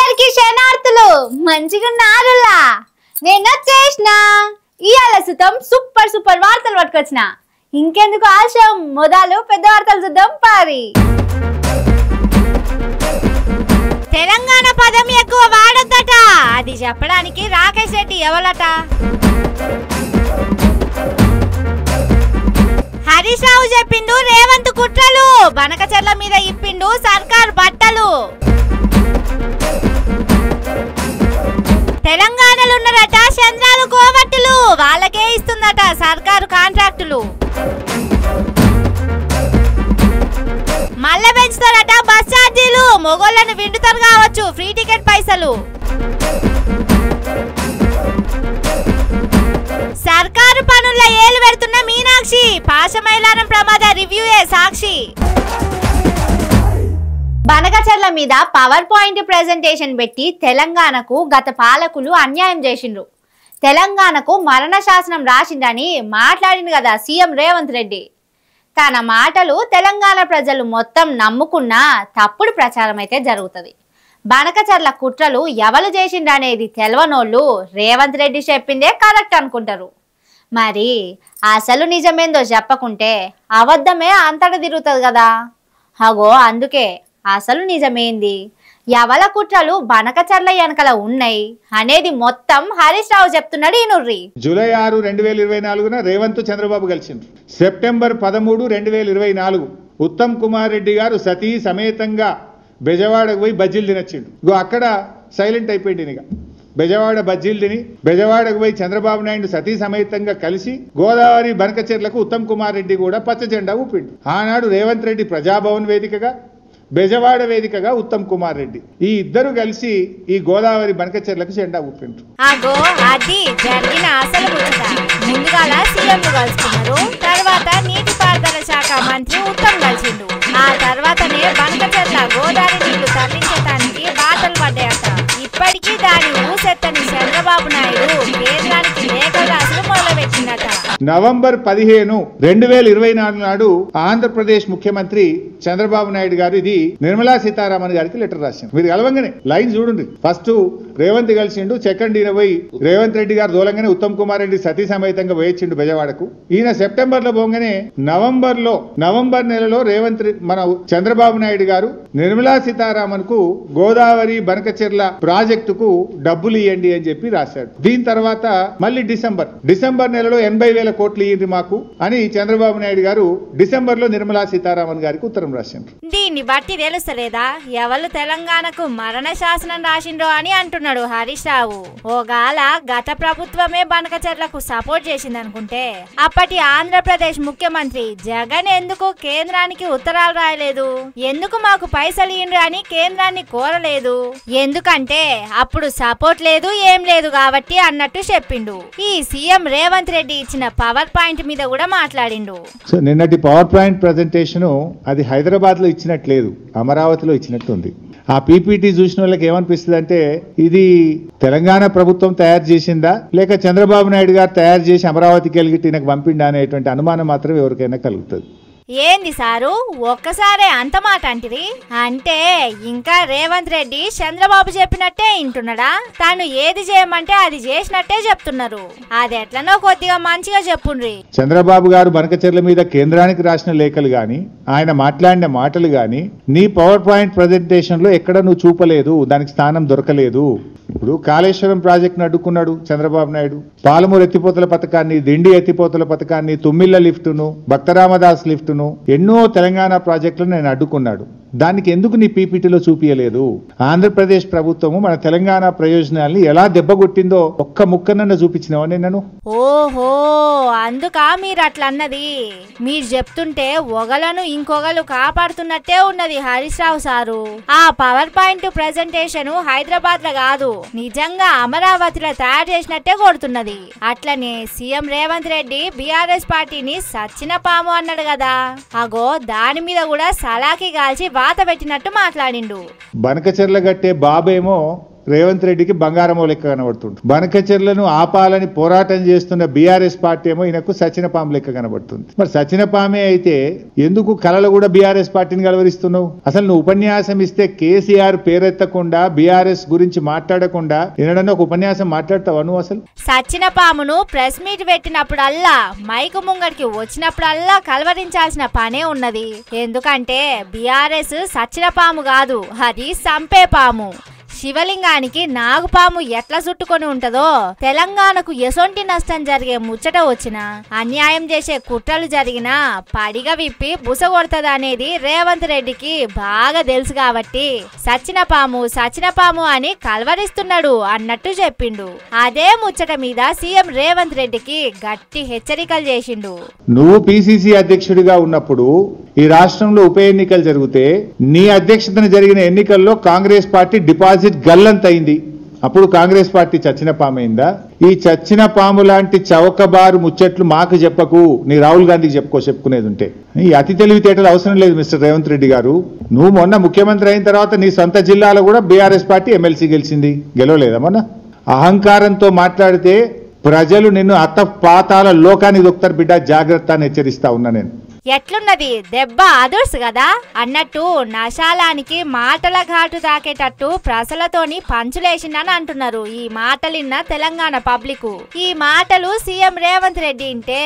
అందరికి శనార్థులు మంచిగున్నారులా నేను వచ్చేసిన ఇయాల సుతం సూపర్ వార్తలు పట్టుకొచ్చిన ఇంకెందుకు ఆలస్యం మొదలు పెద్ద వార్తలు చూద్దాం పారి తెలంగాణ పదం ఎక్కువ వాడొద్దట అది చెప్పడానికి రాకేష్ రెడ్డి ఎవలట హరీష్ రావు చెప్పిండు రేవంత్ కుట్రలు బనకచెర్ల మీద ఇప్పిండు సర్కార్ బట్టలు తెలంగాణలో ఉన్నారట చంద్రాలు కోవట్టులు వాళ్ళకే ఇస్తుందట సర్కారు కాంట్రాక్టులు మళ్ళా పెంచుతారట బస్ ఛార్జీలు మొగోళ్ళను విండుతారు కావచ్చు ఫ్రీ టికెట్ పైసలు సర్కారు పనుల్లో ఏలు పెడుతున్న మీనాక్షి పాశమైలానం ప్రమాద రివ్యూయే సాక్షి బనకచెర్ల మీద పవర్ పాయింట్ ప్రెజెంటేషన్ పెట్టి తెలంగాణకు గత పాలకులు అన్యాయం చేసిండ్రు తెలంగాణకు మరణ శాసనం రాసిందని మాట్లాడింది కదా సీఎం రేవంత్ రెడ్డి తన మాటలు తెలంగాణ ప్రజలు మొత్తం నమ్ముకున్న తప్పుడు ప్రచారం అయితే జరుగుతుంది బనకచెర్ల కుట్రలు ఎవరు చేసిండ్రనేది తెలవనోళ్ళు రేవంత్ రెడ్డి చెప్పిందే కరెక్ట్ అనుకుంటారు మరి అసలు నిజమేందో చెప్పకుంటే అబద్ధమే అంతటా తిరుగుతుంది కదా అగో అందుకే అసలు నిజమేంది ఎవల కుట్రలు బనకచెర్ల వెనకల ఉన్నాయి అనేది మొత్తం హరీష్ రావు చెప్తున్నాడు ఈనుర్రి జూలై 6, 2024 రేవంత్ చంద్రబాబు కలిసిండ్రు. సెప్టెంబర్ 13, 2024 ఉత్తమ్ కుమార్ రెడ్డి గారు సతీ సమేతంగా బెజవాడకు పోయి బజ్జీలు తినొచ్చిండు. అక్కడ సైలెంట్ అయిపోయింది. ఇక బెజవాడ బజ్జీలు తిని బెజవాడకు పోయి చంద్రబాబు నాయుడు సతీ సమేతంగా కలిసి గోదావరి బనకచెర్లకు ఉత్తమ్ కుమార్ రెడ్డి కూడా పచ్చ జెండా ఊపిండు. ఆనాడు రేవంత్ రెడ్డి ప్రజాభవన్ వేదికగా బెజవాడ వేదికగా ఉత్తమ్ కుమార్ రెడ్డి ఈ ఇద్దరు కలిసి ఈ గోదావరి బనకచెర్లకు జెండా ఊపిండ్రు. ముందుగాల సీఎం కలుసుకున్నారు తర్వాత నీటిపారుదల శాఖ మంత్రి ఉత్తమ్ కలిసిండు ఆ తర్వాతనే బనకచెర్ల గోదావరి నీళ్లు తరలించడానికి బాటలు పడ్డాయట ఇప్పటికీ దాని ఊసెత్తని చంద్రబాబు నాయుడు కేంద్రానికి లేఖలు రాసులు మొదలుపెట్టిందట. నవంబర్ 15, 2024 నాడు ఆంధ్రప్రదేశ్ ముఖ్యమంత్రి చంద్రబాబు నాయుడు గారు ఇది నిర్మలా సీతారామన్ గారికి లెటర్ రాసిండు. మీరు కలవంగానే లైన్ చూడండి. ఫస్ట్ రేవంత్ కలిసిండు, సెకండ్ ఈయన పోయి రేవంత్ రెడ్డి గారు దూలంగానే ఉత్తమ్ కుమార్ రెడ్డి సతీ సమేతంగా వేయించిండు బెజవాడకు. ఈయన సెప్టెంబర్ లో పోగానే నవంబర్ నెలలో రేవంత్ మన చంద్రబాబు నాయుడు గారు నిర్మలా సీతారామన్ కు గోదావరి బనకచెర్ల ప్రాజెక్టుకు డబ్బులు ఇవ్వండి అని చెప్పి రాశాడు. దీని తర్వాత మళ్ళీ డిసెంబర్ నెలలో 80,000 కోట్లు ఇయ్యింది మాకు అని చంద్రబాబు నాయుడు గారు డిసెంబర్ లో నిర్మలా సీతారామన్ గారికి ఉత్తరం రాసిండ్రు. దీన్ని బట్టి తెలుస్తలేదా ఎవరు తెలంగాణకు మరణ శాసనం రాసిండ్రో అని అంటున్నాడు హరీష్ రావు. ఓగాల గత ప్రభుత్వమే బనకచెర్లకు సపోర్ట్ చేసిందనుకుంటే అప్పటి ఆంధ్రప్రదేశ్ ముఖ్యమంత్రి జగన్ ఎందుకు కేంద్రానికి ఉత్తరాలు రాయలేదు, ఎందుకు మాకు పైసలు ఇయ్యండి అని కేంద్రాన్ని కోరలేదు, ఎందుకంటే అప్పుడు సపోర్ట్ లేదు ఏం లేదు కాబట్టి అన్నట్టు చెప్పిండు. ఈ సీఎం రేవంత్ రెడ్డి ఇచ్చిన పవర్ పాయింట్ మీద కూడా మాట్లాడిండు. సో నిన్నటి పవర్ పాయింట్ ప్రెజెంటేషన్ అది హైదరాబాద్ లో ఇచ్చినట్లేదు, అమరావతిలో ఇచ్చినట్టుంది. ఆ పీపీటీ చూసిన వాళ్ళకి ఏమనిపిస్తుంది అంటే ఇది తెలంగాణ ప్రభుత్వం తయారు చేసిందా లేక చంద్రబాబు నాయుడు గారు తయారు చేసి అమరావతికి వెళ్ళి ఈయనకు పంపిండా అనేటువంటి అనుమానం మాత్రం ఎవరికైనా కలుగుతుంది. ఏంది సారు ఒక్కసారే అంత మాట అంటిరి అంటే ఇంకా రేవంత్ రెడ్డి చంద్రబాబు చెప్పినట్టే వింటున్నాడా? తాను ఏది చేయమంటే అది చేసినట్టే చెప్తున్నారు. అది ఎట్లనో కొద్దిగా మంచిగా చెప్పుండ్రి. చంద్రబాబు గారు బనకచెర్ల మీద కేంద్రానికి రాసిన లేఖలు గాని ఆయన మాట్లాడిన మాటలు గాని నీ పవర్ పాయింట్ ప్రెజెంటేషన్ లో ఎక్కడ నువ్వు చూపలేదు, దానికి స్థానం దొరకలేదు. ఇప్పుడు కాళేశ్వరం ప్రాజెక్టును అడ్డుకున్నాడు చంద్రబాబు నాయుడు, పాలమూరు ఎత్తిపోతల పథకాన్ని, దిండి ఎత్తిపోతల పథకాన్ని, తుమ్మిళ్ల లిఫ్టును, భక్తరామదాస్ లిఫ్టును, ఎన్నో తెలంగాణ ప్రాజెక్టులను నేను అడ్డుకున్నాడు. దానికి ఎందుకు నీ పీపీటీలో చూపించలేదు? ఆంధ్రప్రదేశ్ ప్రభుత్వము మన తెలంగాణ ప్రయోజనాల్ని ఎలా దెబ్బగొట్టిందో ఒక్క ముక్కనన్న చూపించినావా నేను? ఓహో అందుకా మీరు అట్లా అన్నది. మీరు చెప్తుంటే ఒకలను ఇంకొకరు కాపాడుతున్నట్టే ఉన్నది హరీష్ రావు సారు. ఆ పవర్ పాయింట్ ప్రెజెంటేషన్ హైదరాబాద్ లో కాదు నిజంగా అమరావతిలో తయారు చేసినట్టే కొడుతున్నది. అట్లనే సీఎం రేవంత్ రెడ్డి బీఆర్ఎస్ పార్టీని సచ్చిన పాము అన్నాడు కదా, అగో దాని మీద కూడా సలాకి కాల్చి వాత పెట్టినట్టు మాట్లాడిండు. బనకచెర్ల గట్టే బాబేమో రేవంత్ రెడ్డికి బంగారమో లెక్క కనబడుతుంది. బనకచెర్లను ఆపాలని పోరాటం చేస్తున్న బీఆర్ఎస్ పార్టీ ఏమో ఈయనకు సచినపాము లెక్క కనబడుతుంది. మరి సచినపామే అయితే ఎందుకు కళలు కూడా బీఆర్ఎస్ పార్టీని కలవరిస్తున్నావు? అసలు నువ్వు ఉపన్యాసం ఇస్తే కేసీఆర్ పేరెత్తకుండా బీఆర్ఎస్ గురించి మాట్లాడకుండా ఏదైనా ఒక ఉపన్యాసం మాట్లాడతావా నువ్వు? అసలు సచినపామును ప్రెస్ మీట్ పెట్టినప్పుడల్లా మైకు ముంగడికి వచ్చినప్పుడల్లా కలవరించాల్సిన పనే ఉన్నది. ఎందుకంటే బీఆర్ఎస్ సచినపాము కాదు, అది సంపే పాము. శివలింగానికి నాగుపాము ఎట్లా చుట్టుకొని ఉంటదో తెలంగాణకు ఎసొంటి నష్టం జరిగే ముచ్చట వచ్చినా, అన్యాయం చేసే కుట్రలు జరిగినా పడిగా విప్పి బుసగొడతదనేది రేవంత్ రెడ్డికి బాగా తెలుసు కాబట్టి సచినపాము అని కలవరిస్తున్నాడు అన్నట్టు చెప్పిండు. అదే ముచ్చట మీద సీఎం రేవంత్ రెడ్డికి గట్టి హెచ్చరికలు చేసిండు. నువ్వు పిసిసి అధ్యక్షుడిగా ఉన్నప్పుడు ఈ రాష్ట్రంలో ఉప ఎన్నికలు జరిగితే నీ అధ్యక్షతన జరిగిన ఎన్నికల్లో కాంగ్రెస్ పార్టీ డిపాజిట్ గల్లంతైంది. అప్పుడు కాంగ్రెస్ పార్టీ చచ్చిన పామైందా? ఈ చచ్చిన పాము లాంటి చౌకబారు ముచ్చట్లు మాకు చెప్పకు, నీ రాహుల్ గాంధీకి చెప్పుకునేది ఉంటే. ఈ అతి తెలివితేటలు అవసరం లేదు మిస్టర్ రేవంత్ రెడ్డి గారు. నువ్వు మొన్న ముఖ్యమంత్రి అయిన తర్వాత నీ సొంత జిల్లాలో కూడా బీఆర్ఎస్ పార్టీ ఎమ్మెల్సీ గెలిచింది, గెలవలేదా మొన్న? అహంకారంతో మాట్లాడితే ప్రజలు నిన్ను అత్తపాతాల లోకానికి దొక్కుతారు బిడ్డ, జాగ్రత్త అని హెచ్చరిస్తా ఉన్నా నేను. ఎట్లున్నది దెబ్బ అదుర్స్ కదా అన్నట్టు నశాలానికి మాటల ఘాటు తాకేటట్టు ప్రజలతోని పంచులేసిందని అంటున్నారు ఈ మాటలిన్న తెలంగాణ పబ్లిక్. ఈ మాటలు సీఎం రేవంత్ రెడ్డి ఇంటే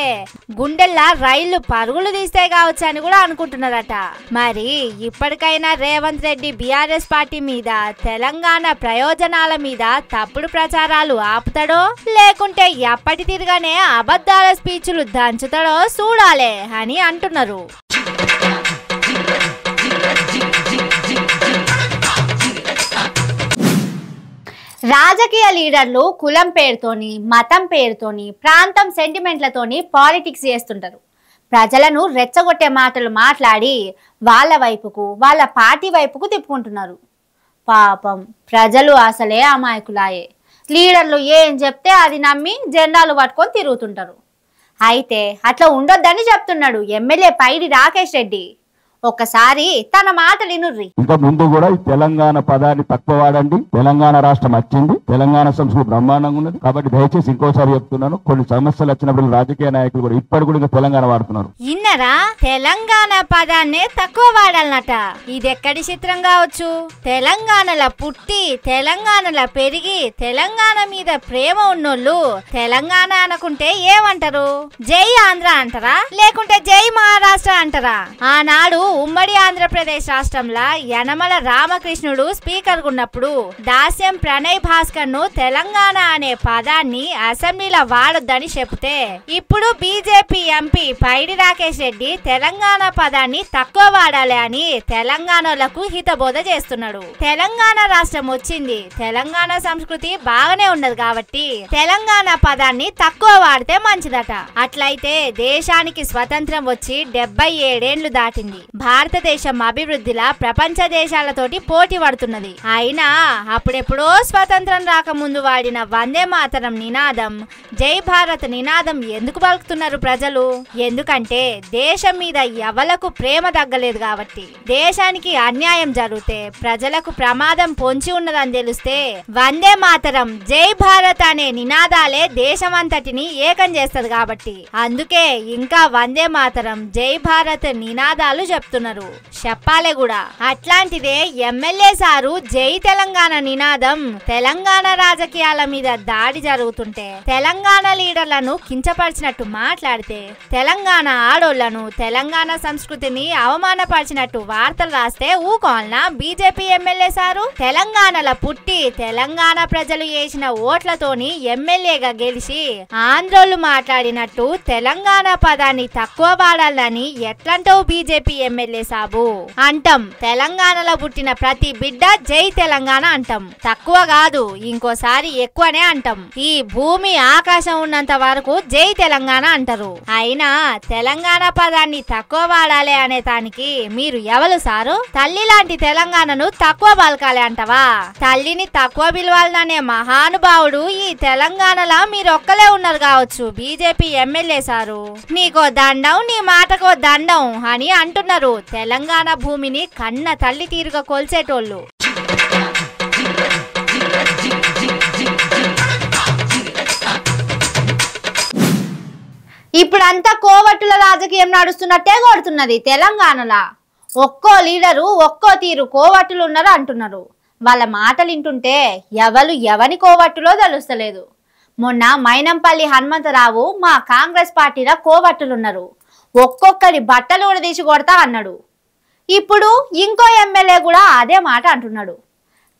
గుండెల్లా రైళ్లు పరుగులు తీస్తే కావచ్చు అని కూడా అనుకుంటున్నారట. మరి ఇప్పటికైనా రేవంత్ రెడ్డి బీఆర్ఎస్ పార్టీ మీద, తెలంగాణ ప్రయోజనాల మీద తప్పుడు ప్రచారాలు ఆపుతాడో లేకుంటే ఎప్పటి తిరగానే అబద్ధాల స్పీచ్లు దంచుతాడో చూడాలే అని అంటున్నారు. రాజకీయ లీడర్లు కులం పేరుతోని, మతం పేరుతోని, ప్రాంతం సెంటిమెంట్లతోని పాలిటిక్స్ చేస్తుంటారు. ప్రజలను రెచ్చగొట్టే మాటలు మాట్లాడి వాళ్ళ వైపుకు, వాళ్ళ పార్టీ వైపుకు తిప్పుకుంటున్నారు. పాపం ప్రజలు అసలే అమాయకులాయే. లీడర్లు ఏం చెప్తే అది నమ్మి జెండాలు పట్టుకొని తిరుగుతుంటారు. అయితే అట్లా ఉండొద్దని చెప్తున్నాడు ఎమ్మెల్యే పైడి రాకేష్ రెడ్డి. ఒక్కసారి తన మాటలు వినుర్రి. ఇంకా ముందు కూడా ఈ తెలంగాణ పదాన్ని తక్కువ వాడండి. తెలంగాణ రాష్ట్రం వచ్చింది, తెలంగాణ సంస్కృతి బ్రహ్మాండంగా ఉన్నది. కాబట్టి దయచేసి ఇంకోసారి చెప్తున్నాను, కొన్ని సమస్యలు వచ్చినప్పుడు రాజకీయ నాయకులు కూడా ఇప్పటి కూడా ఇంకా తెలంగాణ వాడుతున్నారు. ఇన్నరా తెలంగాణ పదాన్నే తక్కువ వాడాలన్నట. ఇది ఎక్కడి చిత్రం కావచ్చు? తెలంగాణలో పుట్టి, తెలంగాణలో పెరిగి, తెలంగాణ మీద ప్రేమ ఉన్నోళ్ళు తెలంగాణ అనుకుంటే ఏమంటారు? జై ఆంధ్ర అంటారా లేకుంటే జై మహారాష్ట్ర అంటారా? ఆనాడు ఉమ్మడి ఆంధ్రప్రదేశ్ రాష్ట్రంలో యనమల రామకృష్ణుడు స్పీకర్ ఉన్నప్పుడు దాస్యం ప్రణయ్ భాస్కర్ ను తెలంగాణ అనే పదాన్ని అసెంబ్లీలో వాడొద్దని చెప్తే ఇప్పుడు బీజేపీ ఎంపీ పైడి రాకేష్ రెడ్డి తెలంగాణ పదాన్ని తక్కువ వాడాలి అని తెలంగాణలకు హితబోధ చేస్తున్నాడు. తెలంగాణ రాష్ట్రం వచ్చింది, తెలంగాణ సంస్కృతి బాగానే ఉన్నది కాబట్టి తెలంగాణ పదాన్ని తక్కువ వాడితే మంచిదట. అట్లయితే దేశానికి స్వతంత్రం వచ్చి 77 ఏళ్లు దాటింది. భారతదేశం అభివృద్ధిలా ప్రపంచ దేశాలతోటి పోటీ పడుతున్నది. అయినా అప్పుడెప్పుడో స్వతంత్రం రాకముందు వాడిన వందే మాతరం నినాదం, జై భారత్ నినాదం ఎందుకు పలుకుతున్నారు ప్రజలు? ఎందుకంటే దేశం మీద ఎవలకు ప్రేమ తగ్గలేదు కాబట్టి. దేశానికి అన్యాయం జరిగితే, ప్రజలకు ప్రమాదం పొంచి ఉన్నదని తెలిస్తే వందే మాతరం, జై భారత్ అనే నినాదాలే దేశమంతటిని ఏకం చేస్తది కాబట్టి. అందుకే ఇంకా వందే మాతరం, జై భారత్ నినాదాలు చెప్తున్నారు. చెప్పాలే కూడా. అట్లాంటిదే ఎమ్మెల్యే సారు జై తెలంగాణ నినాదం తెలంగాణ రాజకీయాల మీద దాడి జరుగుతుంటే, తెలంగాణ లీడర్లను కించపరిచినట్టు మాట్లాడితే, తెలంగాణ ఆడోళ్లను, తెలంగాణ సంస్కృతిని అవమానపరిచినట్టు వార్తలు రాస్తే ఊకోవాలనా బీజేపీ ఎమ్మెల్యే సారు? తెలంగాణలో పుట్టి తెలంగాణ ప్రజలు వేసిన ఓట్లతోని ఎమ్మెల్యేగా గెలిచి ఆంధ్రోళ్లు మాట్లాడినట్టు తెలంగాణ పదాన్ని తక్కువ వాడాలని ఎట్లంటావు బీజేపీ ఎమ్మెల్యే సాబు? అంటాం. తెలంగాణలో పుట్టిన ప్రతి బిడ్డ జై తెలంగాణ అంటాం. తక్కువ కాదు, ఇంకోసారి ఎక్కువనే అంటాం. ఈ భూమి ఆకాశం ఉన్నంత వరకు జై తెలంగాణ అంటారు. అయినా తెలంగాణ పదాన్ని తక్కువ వాడాలి అనే దానికి మీరు ఎవరు సారు? తల్లి లాంటి తెలంగాణను తక్కువ పలకాలి అంటవా? తల్లిని తక్కువ పిలవాలనే మహానుభావుడు ఈ తెలంగాణలో మీరు ఒక్కలే ఉన్నారు కావచ్చు బీజేపీ ఎమ్మెల్యే సారు. నీకో దండం, నీ మాటకో దండం అని అంటున్నారు తెలంగాణ భూమిని కన్న తల్లి తీరుగా కొల్చేటోళ్ళు. ఇప్పుడంతా కోవట్టుల రాజకీయం నడుస్తున్నట్టే కొడుతున్నది తెలంగాణలో. ఒక్కో లీడరు ఒక్కో తీరు కోవట్టులు ఉన్నారు అంటున్నారు. వాళ్ళ మాటలు వింటుంటే ఎవని కోవట్టులో తెలుస్తలేదు. మొన్న మైనంపల్లి హనుమంతరావు మా కాంగ్రెస్ పార్టీలో కోవట్టులున్నారు, ఒక్కొక్కరి బట్టలు కూడా తీసి కొడతా అన్నాడు. ఇప్పుడు ఇంకో ఎమ్మెల్యే కూడా అదే మాట అంటున్నాడు.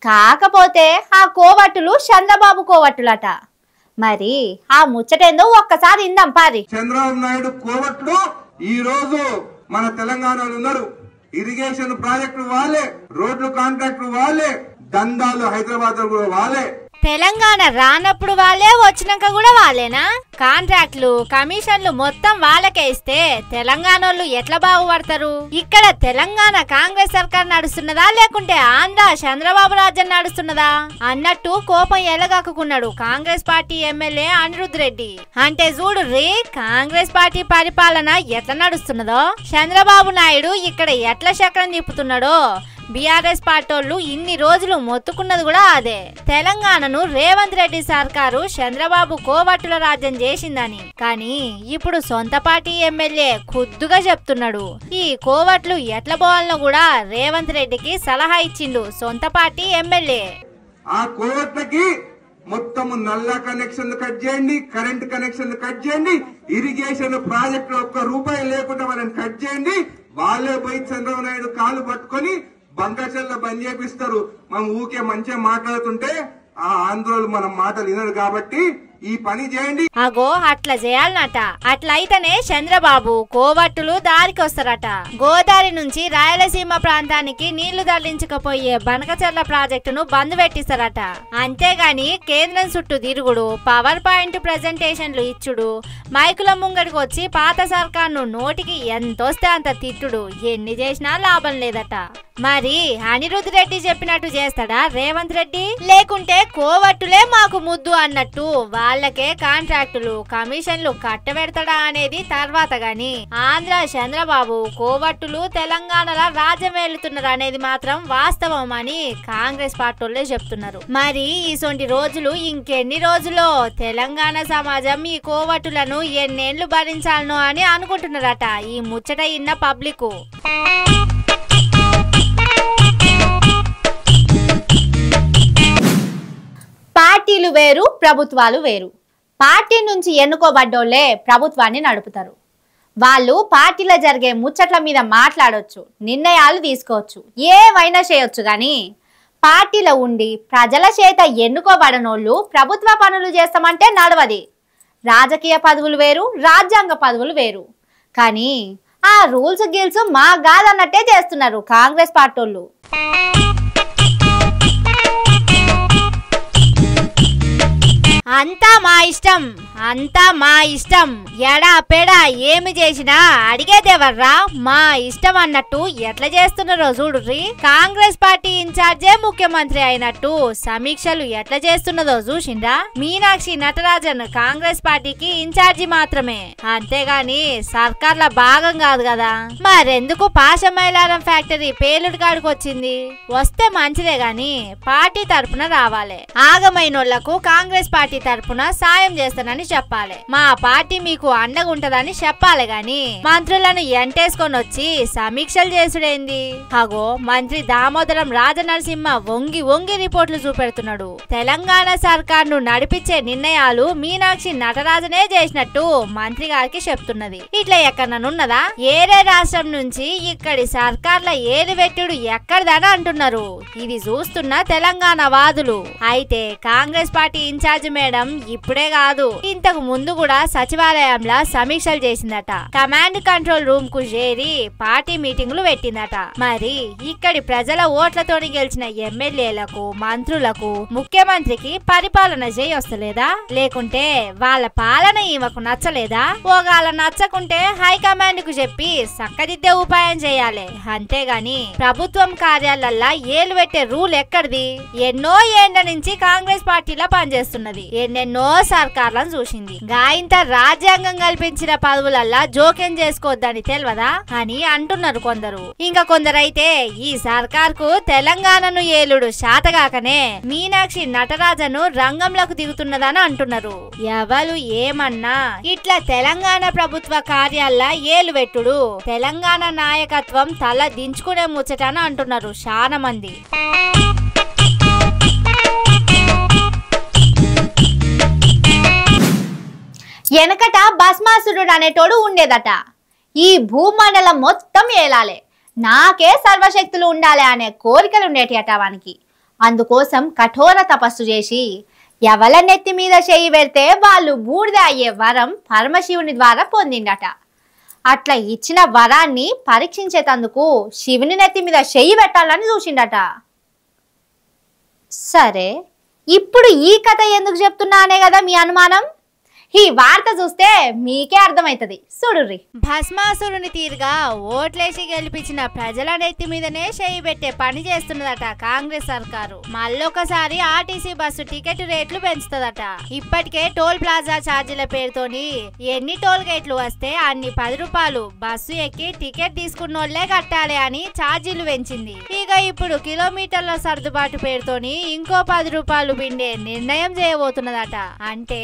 కాకపోతే ఆ కోవట్టులు చంద్రబాబు కోవట్టులట. మరి ఆ ముచ్చటేందో ఒక్కసారి ఇందాం పారి. చంద్రబాబు నాయుడు కోవట్లు ఈ రోజు మన తెలంగాణలో ఉన్నారు. ఇరిగేషన్ ప్రాజెక్టులు వాళ్ళే, రోడ్లు కాంట్రాక్టులు వాళ్ళే, దందాలు హైదరాబాద్ లో కూడా వాళ్ళే. తెలంగాణ రానప్పుడు వాళ్ళే, వచ్చినాక కూడా వాళ్ళేనా? కాంట్రాక్ట్లు కమిషన్లు మొత్తం వాళ్ళకే ఇస్తే తెలంగాణోళ్ళు ఎట్లా బాగుపడతారు? ఇక్కడ తెలంగాణ కాంగ్రెస్ సర్కార్ నడుస్తున్నదా లేకుంటే ఆంధ్ర చంద్రబాబు రాజ్యం నడుస్తున్నదా అన్నట్టు కోపం ఎలగాకున్నాడు కాంగ్రెస్ పార్టీ ఎమ్మెల్యే అనిరుద్ రెడ్డి. అంటే చూడు రే, కాంగ్రెస్ పార్టీ పరిపాలన ఎట్లా నడుస్తున్నదో, చంద్రబాబు నాయుడు ఇక్కడ ఎట్లా చక్రం తిప్పుతున్నాడో బీఆర్ఎస్ పార్టీలు ఇన్ని రోజులు మొత్తుకున్నది కూడా అదే. తెలంగాణను రేవంత్ రెడ్డి సర్కారు చంద్రబాబు కోవట్టుల రాజ్యం చేసిందని. కానీ ఇప్పుడు సొంత పార్టీ ఎమ్మెల్యే ఖుద్దుగా చెప్తున్నాడు. ఈ కోవట్లు ఎట్లా పోవాలనో కూడా రేవంత్ రెడ్డికి సలహా ఇచ్చిండు సొంత పార్టీ ఎమ్మెల్యే. ఆ కోవట్లకి మొత్తం నల్ల కనెక్షన్లు కట్ చేయండి, కరెంట్ కనెక్షన్లు కట్ చేయండి, ఇరిగేషన్ ప్రాజెక్టులు ఒక్క రూపాయి లేకుండా వాళ్ళని కట్ చేయండి. వాళ్ళే పోయి చంద్రబాబు నాయుడు కాలు పట్టుకొని బంకచెల్ల బంద్ చేపిస్తారు. మనం ఊకే మంచిగా మాట్లాడుతుంటే ఆ ఆంధ్రోలు మనం మాటలు వినరు కాబట్టి ఈ పని చేయండి. అగో అట్లా చేయాలన్నట. అట్లయితేనే చంద్రబాబు కోవట్టులు దారికి వస్తారట. గోదావరి నుంచి రాయలసీమ ప్రాంతానికి నీళ్లు తరలించకపోయే బనకచెర్ల ప్రాజెక్టును బంద్ పెట్టిస్తారట. అంతేగాని కేంద్రం చుట్టూ తిరుగుడు, పవర్ పాయింట్ ప్రెజెంటేషన్లు ఇచ్చుడు, మైకుల ముంగడికి వచ్చి పాత సర్కార్ను నోటికి ఎంతొస్తే అంత తిట్టుడు ఎన్ని చేసినా లాభం లేదట. మరి అనిరుద్ రెడ్డి చెప్పినట్టు చేస్తాడా రేవంత్ రెడ్డి? లేకుంటే కోవట్టులే మాకు ముద్దు అన్నట్టు వాళ్ళకే కాంట్రాక్టులు కమిషన్లు కట్టబెడతాడా అనేది తర్వాత గాని, ఆంధ్ర చంద్రబాబు కోవట్టులు తెలంగాణలో రాజ్యం వెళ్తున్నారు అనేది మాత్రం వాస్తవం అని కాంగ్రెస్ పార్టీలే చెప్తున్నారు. మరి ఈసొంటి రోజులు ఇంకెన్ని రోజులో తెలంగాణ సమాజం ఈ కోవట్టులను ఎన్నేళ్లు భరించాలనో అని అనుకుంటున్నారట ఈ ముచ్చట ఇన్న పబ్లిక్. పార్టీలు వేరు, ప్రభుత్వాలు వేరు. పార్టీ నుంచి ఎన్నుకోబడ్డోళ్లే ప్రభుత్వాన్ని నడుపుతారు. వాళ్ళు పార్టీలో జరిగే ముచ్చట్ల మీద మాట్లాడొచ్చు, నిర్ణయాలు తీసుకోవచ్చు, ఏవైనా చేయొచ్చు. కానీ పార్టీలో ఉండి ప్రజల చేత ఎన్నుకోబడనోళ్ళు ప్రభుత్వ పనులు చేస్తామంటే నడవది. రాజకీయ పదవులు వేరు, రాజ్యాంగ పదవులు వేరు. కానీ ఆ రూల్స్ గిల్స్ మా కాదన్నట్టే చేస్తున్నారు కాంగ్రెస్ పార్టీలు. అంతా మా ఇష్టం, అంతా మా ఇష్టం, ఎడా పెడా ఏమి చేసినా అడిగేదేవర్రా, మా ఇష్టం అన్నట్టు ఎట్లా చేస్తున్నారో చూడుర్రి. కాంగ్రెస్ పార్టీ ఇన్ఛార్జే ముఖ్యమంత్రి అయినట్టు సమీక్షలు ఎట్లా చేస్తున్నదో చూసిండ్రా. మీనాక్షి నటరాజన్ కాంగ్రెస్ పార్టీకి ఇన్ఛార్జి మాత్రమే, అంతేగాని సర్కార్ల భాగం కాదు కదా. మరెందుకు పాశమైలారం ఫ్యాక్టరీ పేలుడు కాడికి వచ్చింది? వస్తే మంచిదే గాని పార్టీ తరపున రావాలి. ఆగమైనోళ్లకు కాంగ్రెస్ పార్టీ తరపున సాయం చేస్తానని చెప్పాలి. మా పార్టీ మీకు అండగా ఉంటదని చెప్పాలి గాని మంత్రులను ఎంటేసుకొని వచ్చి సమీక్షలు చేసుడేంది? అగో మంత్రి దామోదరం రాజనరసింహ వంగి వంగి రిపోర్టులు చూపెడుతున్నాడు. తెలంగాణ సర్కార్ ను నడిపించే నిర్ణయాలు మీనాక్షి నటరాజనే చేసినట్టు మంత్రి గారికి చెప్తున్నది. ఇట్లా ఎక్కడనున్నదా? ఏరే రాష్ట్రం నుంచి ఇక్కడి సర్కార్ల ఏది వెట్టుడు ఎక్కడదని అంటున్నారు. ఇది చూస్తున్న తెలంగాణ వాదులు. అయితే కాంగ్రెస్ పార్టీ ఇన్ఛార్జ్ మేడం ఇప్పుడే కాదు, ఇంతకు ముందు కూడా సచివాలయంలో సమీక్షలు చేసిందట. కమాండ్ కంట్రోల్ రూమ్ కు చేరి పార్టీ మీటింగులు పెట్టిందట. మరి ఇక్కడి ప్రజల ఓట్లతోని గెలిచిన ఎమ్మెల్యేలకు, మంత్రులకు, ముఖ్యమంత్రికి పరిపాలన చేయొస్తలేదా? లేకుంటే వాళ్ళ పాలన ఈమెకు నచ్చలేదా? ఒకవేళ నచ్చకుంటే హైకమాండ్ కు చెప్పి సక్కదిద్దే ఉపాయం చేయాలి. అంతేగాని ప్రభుత్వం కార్యాలల్లో ఏలు పెట్టే రూల్ ఎక్కడిది? ఎన్నో ఏండ్ల నుంచి కాంగ్రెస్ పార్టీలో పనిచేస్తున్నది, ఎన్నెన్నో సర్కార్లను చూసింది. గాయంత రాజ్యాంగం కల్పించిన పదవులల్లా జోక్యం చేసుకోవద్దని తెలియదా అని అంటున్నారు కొందరు. ఇంకా కొందరైతే ఈ సర్కార్ కు తెలంగాణను ఏలుడు శాతగాకనే మీనాక్షి నటరాజను రంగంలోకి దిగుతున్నదని అంటున్నారు. ఎవరు ఏమన్నా ఇట్లా తెలంగాణ ప్రభుత్వ కార్యాల ఏలువెట్టుడు తెలంగాణ నాయకత్వం తల దించుకునే ముచ్చటని అంటున్నారు చాలా మంది. వెనకట భస్మాసురుడు అనేటోడు ఉండేదట. ఈ భూమండలం మొత్తం ఏలాలే, నాకే సర్వశక్తులు ఉండాలి అనే కోరికలు ఉండేటియట వానికి. అందుకోసం కఠోర తపస్సు చేసి ఎవల నెత్తి మీద చెయ్యి పెడితే వాళ్ళు బూడిద అయ్యే వరం పరమశివుని ద్వారా పొందిండట. అట్లా ఇచ్చిన వరాన్ని పరీక్షించేటందుకు శివుని నెత్తి మీద చెయ్యి పెట్టాలని చూసిండట. సరే, ఇప్పుడు ఈ కథ ఎందుకు చెప్తున్నానే కదా మీ అనుమానం. ఈ వార్త చూస్తే మీకే అర్థమైతది, చూడుర్రి. భస్మాసురుని తీరుగా ఓట్లేసి గెలిపించిన ప్రజల నెత్తి మీదనే చేయి పెట్టే పని చేస్తున్నదట కాంగ్రెస్ సర్కారు. మళ్ళొకసారి ఆర్టీసీ బస్సు టికెట్ రేట్లు పెంచుతుందట. ఇప్పటికే టోల్ ప్లాజా ఛార్జీల పేరుతోని ఎన్ని టోల్ గేట్లు వస్తే అన్ని 10 రూపాయలు బస్సు ఎక్కి టికెట్ తీసుకున్నోళ్లే కట్టాలి అని ఛార్జీలు పెంచింది. ఇక ఇప్పుడు కిలోమీటర్ల సర్దుబాటు పేరుతోని ఇంకో 10 రూపాయలు పిండే నిర్ణయం చేయబోతున్నదట. అంటే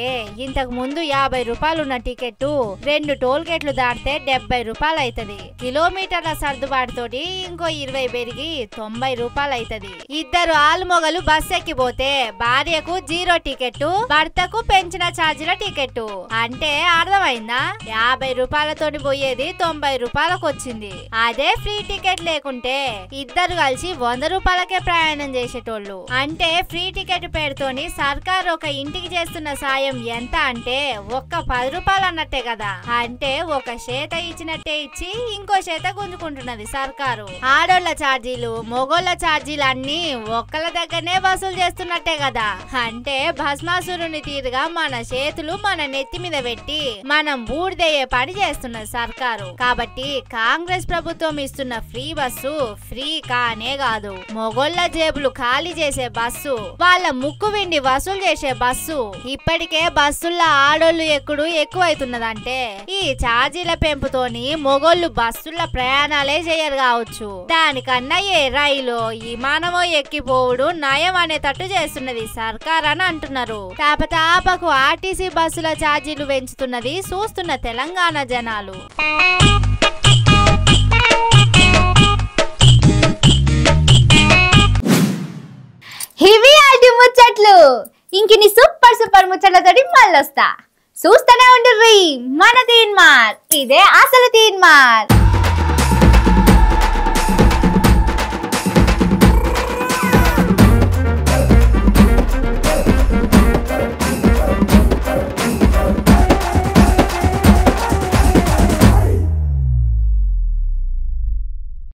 ఇంతకు ముందు 50 రూపాయలు ఉన్న టికెట్ 2 టోల్ గేట్లు దాటితే 70 రూపాయలు అవుతుంది. కిలోమీటర్ల సర్దుబాటుతోటి ఇంకో 20 పెరిగి 90 రూపాయలు అవుతుంది. ఇద్దరు ఆలుమొగలు బస్ ఎక్కిపోతే భార్యకు 0 టికెట్, భర్తకు పెంచిన ఛార్జీల టికెట్. అంటే అర్థమైందా? 50 రూపాయలతోని పోయేది 90 రూపాయలకు వచ్చింది. అదే ఫ్రీ టికెట్ లేకుంటే ఇద్దరు కలిసి 100 రూపాయలకే ప్రయాణం చేసేటోళ్ళు. అంటే ఫ్రీ టికెట్ పేరుతోని సర్కార్ ఒక ఇంటికి చేస్తున్న సాయం ఎంత అంటే ఒక్క 10 రూపాయలు అన్నట్టే కదా. అంటే ఒక చేత ఇచ్చినట్టే ఇచ్చి ఇంకో చేత గుంజుకుంటున్నది సర్కారు. ఆడోళ్ల ఛార్జీలు మొగోళ్ల ఛార్జీలు అన్ని ఒక్కల దగ్గరనే వసూలు చేస్తున్నట్టే కదా. అంటే భస్మాసురుని తీరుగా మన చేతులు మన నెత్తి మీద పెట్టి మనం బూడిదయ్యే పని చేస్తున్నది సర్కారు. కాబట్టి కాంగ్రెస్ ప్రభుత్వం ఇస్తున్న ఫ్రీ బస్సు ఫ్రీ కానే కాదు, మొగోళ్ల జేబులు ఖాళీ చేసే బస్సు, వాళ్ళ ముక్కు విండి వసూలు చేసే బస్సు. ఇప్పటికే బస్సుల్లో ఆడోళ్లు ఎక్కుడు ఎక్కువైతున్నదంటే ఈ ఛార్జీల పెంపుతోని మొగోళ్ళు బస్సుల ప్రయాణాలే చేయరు కావచ్చు. దానికన్నా ఏ రైలు విమానమో ఎక్కిపోవుడు నయం అనేటట్టు చేస్తున్నది సర్కార్ అని అంటున్నారు. తాపకు ఆర్టీసీ బస్సుల ఛార్జీలు పెంచుతున్నది చూస్తున్న తెలంగాణ జనాలు. ఇవి ఆటి ముచ్చట్లు. ఇంకిని సూపర్ ముచ్చట్లతోటి మళ్ళొస్తా. చూస్తూనే ఉండుర్రి మన తీన్మార్. ఇదే అసలు తీన్మార్.